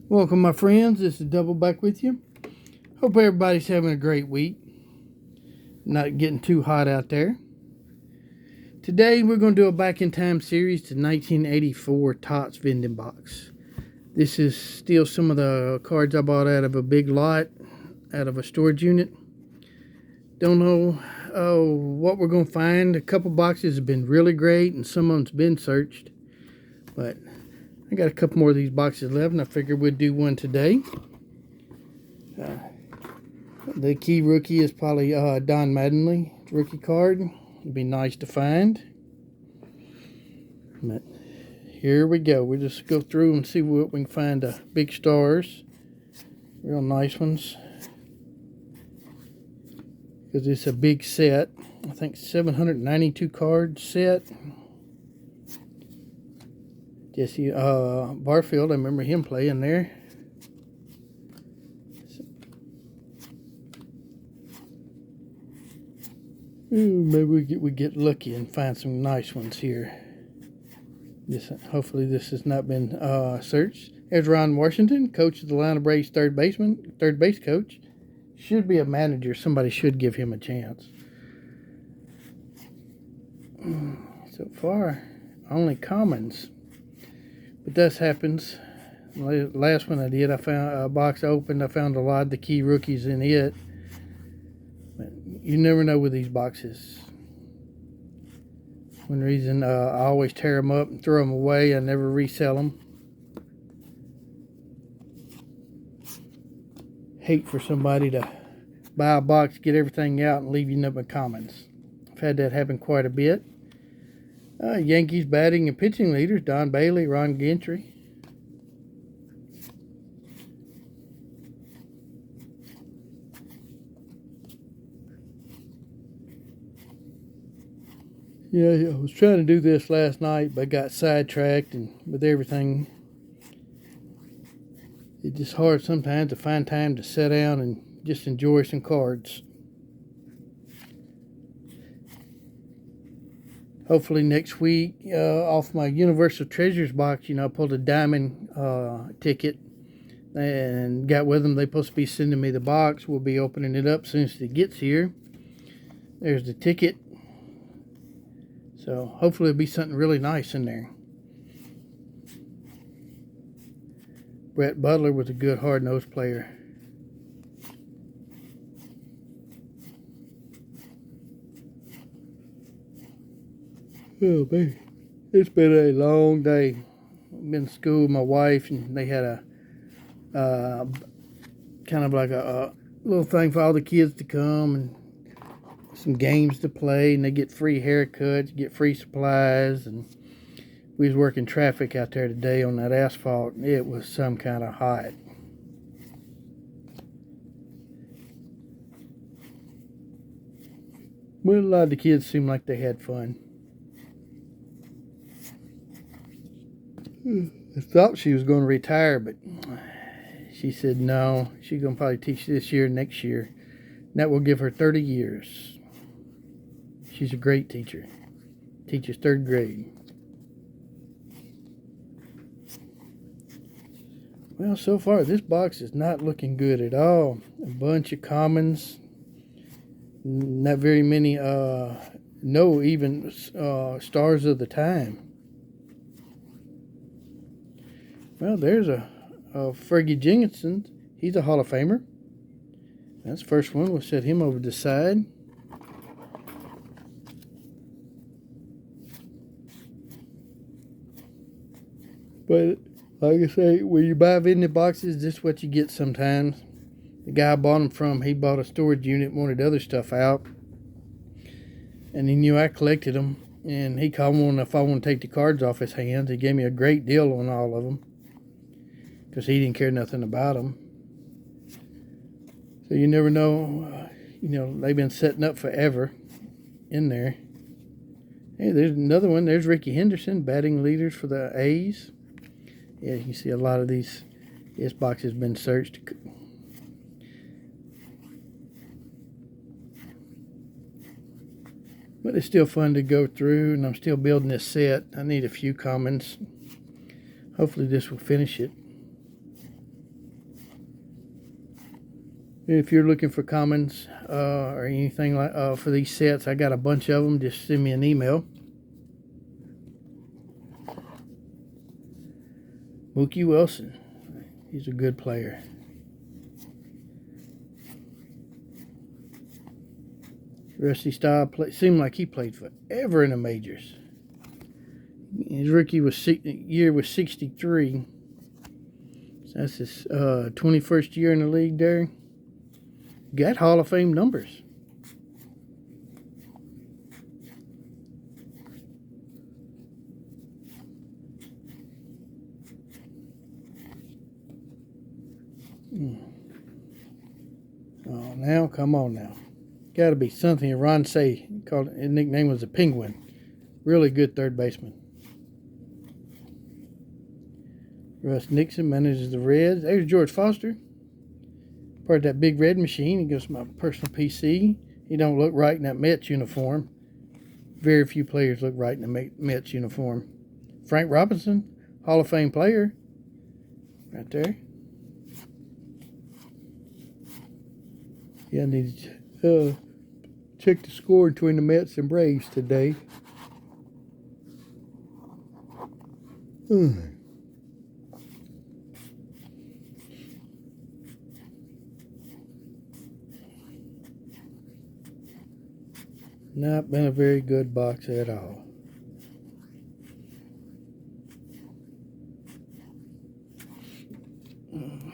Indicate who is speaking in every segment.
Speaker 1: Welcome, my friends. This is Double back with you. Hope everybody's having a great week. Not getting too hot out there. Today, we're going to do a back in time series to 1984 Topps Vending Box. This is still some of the cards I bought out of a big lot, out of a storage unit. Don't know what we're going to find. A couple boxes have been really great, and some of them's been searched. But I got a couple more of these boxes left, and I figured we'd do one today. The key rookie is probably Don Mattingly rookie card. It'd be nice to find. But here we go. We'll just go through and see what we can find. Big stars, real nice ones. Because it's a big set. I think 792 card set. Jesse Barfield, I remember him playing there. Ooh, maybe we get lucky and find some nice ones here. Hopefully this has not been searched. There's Ron Washington, coach of the Atlanta Braves, third base coach. Should be a manager. Somebody should give him a chance. So far, only commons. But this happens. Last one I did, I found a box opened. I found a lot of the key rookies in it. But you never know with these boxes. One reason I always tear them up and throw them away. I never resell them. Hate for somebody to buy a box, get everything out, and leave you nothing but commons. I've had that happen quite a bit. Yankees batting and pitching leaders, Don Bailey, Ron Gentry. Yeah, I was trying to do this last night, but got sidetracked and with everything. It's just hard sometimes to find time to sit down and just enjoy some cards. Hopefully next week, off my Universal Treasures box, I pulled a diamond ticket and got with them. They're supposed to be sending me the box. We'll be opening it up as soon as it gets here. There's the ticket. So hopefully it'll be something really nice in there. Brett Butler was a good hard-nosed player. Oh, man. It's been a long day. I've been to school with my wife, and they had a kind of like a little thing for all the kids to come and some games to play, and they get free haircuts, get free supplies, and we was working traffic out there today on that asphalt, and it was some kind of hot. But a lot of the kids seemed like they had fun. I thought she was going to retire, but she said no. She's going to probably teach this year, next year. And that will give her 30 years. She's a great teacher. Teaches third grade. Well, so far this box is not looking good at all. A bunch of commons. Not very many, no even stars of the time. Well, there's a Fergie Jenkinson. He's a Hall of Famer. That's the first one. We'll set him over to the side. But like I say, when you buy vending boxes, this is what you get sometimes. The guy I bought them from, he bought a storage unit, wanted other stuff out. And he knew I collected them. And he called me if I want to take the cards off his hands. He gave me a great deal on all of them, because he didn't care nothing about them. So you never know. They've been setting up forever in there. Hey, there's another one. There's Ricky Henderson, batting leaders for the A's. Yeah, you can see a lot of these. This box has been searched. But it's still fun to go through, and I'm still building this set. I need a few commons. Hopefully this will finish it. If you're looking for commons or anything like for these sets, I got a bunch of them. Just send me an email. Mookie Wilson. He's a good player. Rusty Staub seemed like he played forever in the majors. His rookie year was 63. So that's his 21st year in the league there. Got Hall of Fame numbers. Oh, now, come on now. Got to be something. Ron Say, his nickname was the Penguin. Really good third baseman. Russ Nixon manages the Reds. There's George Foster. Part of that big red machine. He goes to my personal PC. He don't look right in that Mets uniform. Very few players look right in the Mets uniform. Frank Robinson, Hall of Fame player. Right there. Yeah, I need to check the score between the Mets and Braves today. Not been a very good box at all.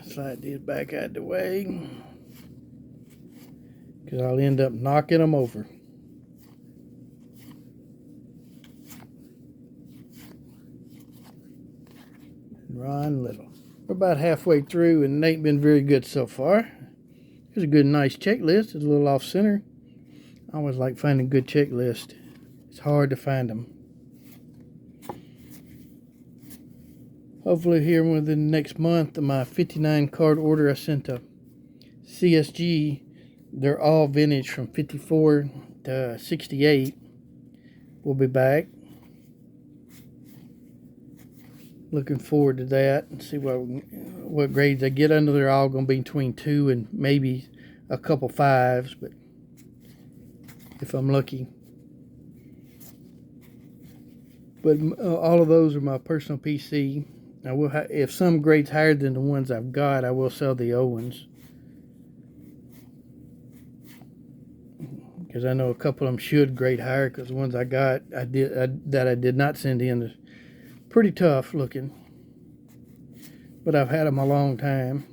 Speaker 1: Slide these back out the way, because I'll end up knocking them over. Ron Little. We're about halfway through, and it ain't been very good so far. There's a good, nice checklist. It's a little off center. I always like finding good checklists. It's hard to find them. Hopefully here within the next month, my 59 card order I sent to CSG, they're all vintage from 54 to 68. We'll be back. Looking forward to that and see what grades I get. I know they're all going to be between 2 and maybe a couple 5s, but if I'm lucky. But all of those are my personal PC. I will if some grades higher than the ones I've got, I will sell the old ones. Because I know a couple of them should grade higher, because the ones I got, that I did not send in, is pretty tough looking. But I've had them a long time.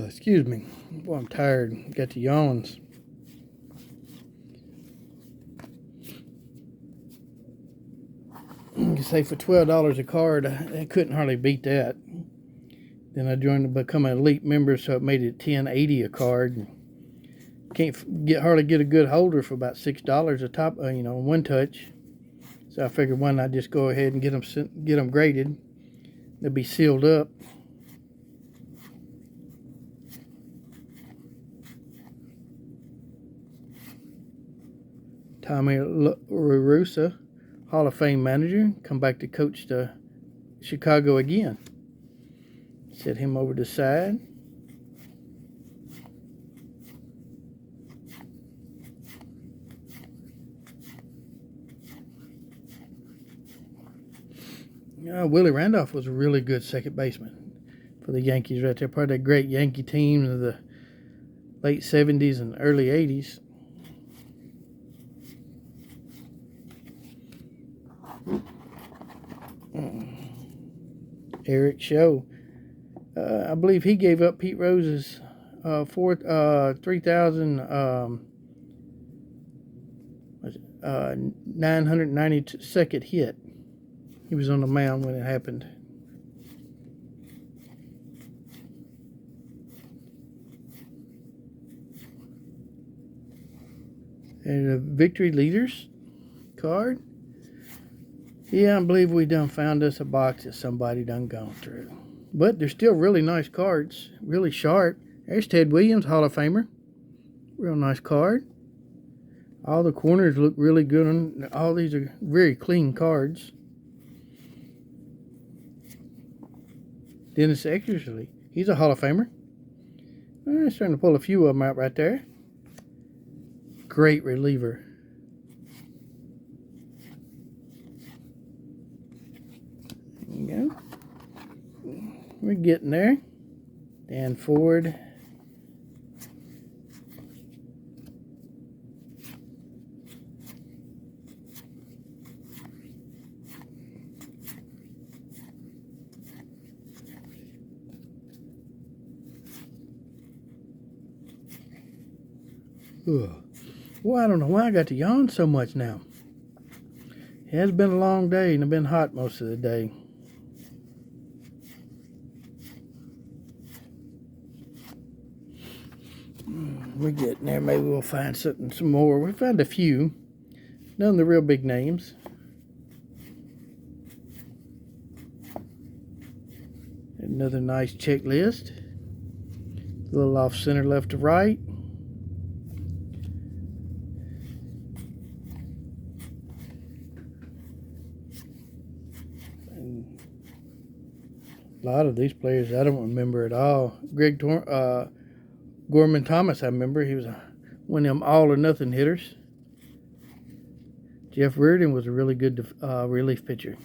Speaker 1: Excuse me. Boy, I'm tired. Got the yawns. You can say for $12 a card, I couldn't hardly beat that. Then I joined to become an elite member, so it made it $10.80 a card. Can't hardly get a good holder for about $6 a top, one touch. So I figured why not just go ahead and get them graded. They'll be sealed up. Tommy La Russa, Hall of Fame manager, come back to coach the Chicago again. Set him over to the side. Willie Randolph was a really good second baseman for the Yankees right there. Part of that great Yankee team of the late 70s and early 80s. Eric Show. I believe he gave up Pete Rose's 3,992nd hit. He was on the mound when it happened. And a Victory Leaders card. Yeah, I believe we done found us a box that somebody done gone through. But they're still really nice cards. Really sharp. There's Ted Williams, Hall of Famer. Real nice card. All the corners look really good. All these are very clean cards. Dennis Eckersley. He's a Hall of Famer. I'm starting to pull a few of them out right there. Great reliever. There you go. We're getting there. Dan Ford. Ugh. Well, I don't know why I got to yawn so much now. It has been a long day and it's been hot most of the day. We're getting there. Maybe we'll find some more. We found a few. None of the real big names. Another nice checklist. A little off center, left to right. A lot of these players I don't remember at all. Gorman Thomas, I remember. He was one of them all or nothing hitters. Jeff Reardon was a really good relief pitcher.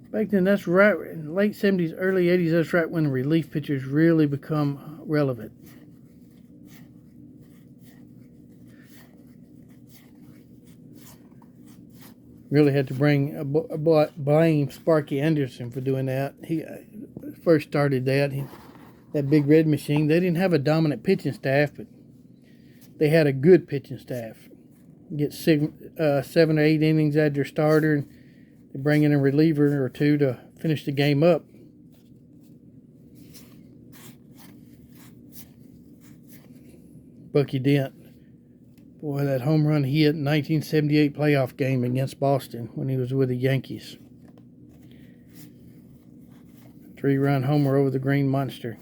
Speaker 1: Back then, that's right in the late 70s, early 80s, that's right when relief pitchers really become relevant. Really had to blame Sparky Anderson for doing that. He first started that. That Big Red Machine. They didn't have a dominant pitching staff, but they had a good pitching staff. Get 7 or 8 innings out of your starter, and they bring in a reliever or two to finish the game up. Bucky Dent. Boy, that home run he hit in 1978 playoff game against Boston when he was with the Yankees. 3-run homer over the Green Monster.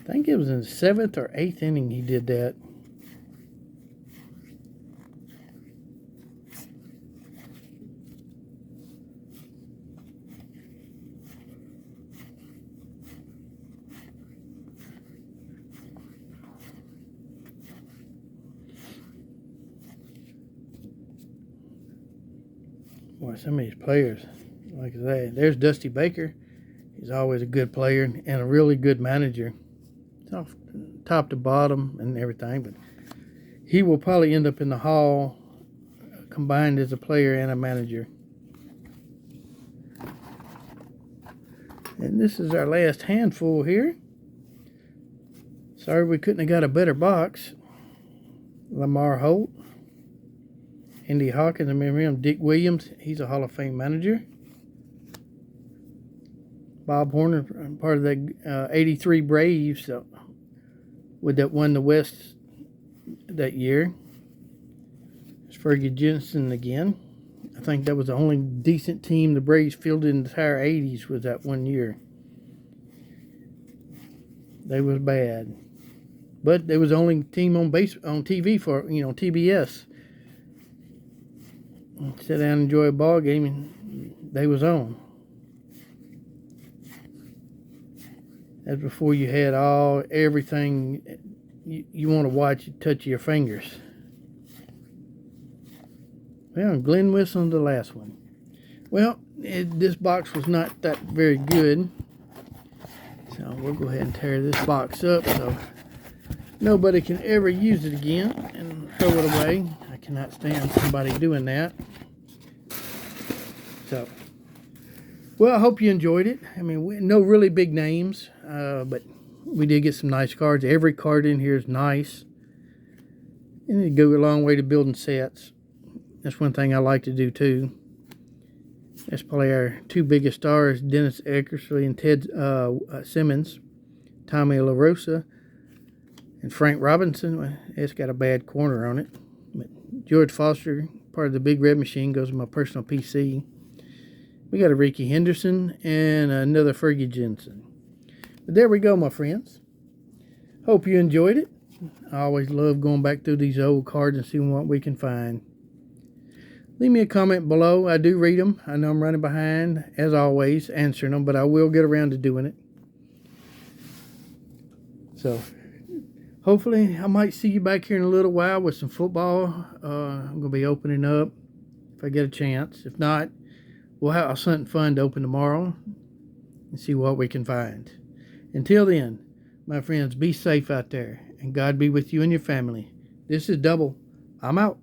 Speaker 1: I think it was in the 7th or 8th inning he did that. Boy, some of these players, like I say, there's Dusty Baker. He's always a good player and a really good manager. Off top to bottom and everything, but he will probably end up in the Hall combined as a player and a manager. And this is our last handful here. Sorry we couldn't have got a better box. Lamar Holt. Andy Hawkins, I remember him. Dick Williams, he's a Hall of Fame manager. Bob Horner, part of the 83 Braves that won the West that year. It's Fergie Jensen again. I think that was the only decent team the Braves fielded in the entire 80s was that one year. They was bad. But they was the only team on TV for, TBS. Sit down and enjoy a ball game, and they was on. That's before you had everything you want to watch touch your fingers. Well, Glenn Whistle, the last one. Well, this box was not that very good. So we'll go ahead and tear this box up so nobody can ever use it again and throw it away. I cannot stand somebody doing that. So, well, I hope you enjoyed it. I mean, no really big names, but we did get some nice cards. Every card in here is nice. And it goes a long way to building sets. That's one thing I like to do, too. That's probably our two biggest stars, Dennis Eckersley and Ted Simmons. Tommy La Rosa and Frank Robinson. Well, it's got a bad corner on it. But George Foster, part of the Big Red Machine, goes in my personal PC. We got a Ricky Henderson and another Fergie Jensen. But there we go, my friends. Hope you enjoyed it. I always love going back through these old cards and seeing what we can find. Leave me a comment below. I do read them. I know I'm running behind, as always, answering them, but I will get around to doing it. So, hopefully, I might see you back here in a little while with some football. I'm going to be opening up if I get a chance. If not, we'll have something fun to open tomorrow and see what we can find. Until then, my friends, be safe out there, and God be with you and your family. This is Double. I'm out.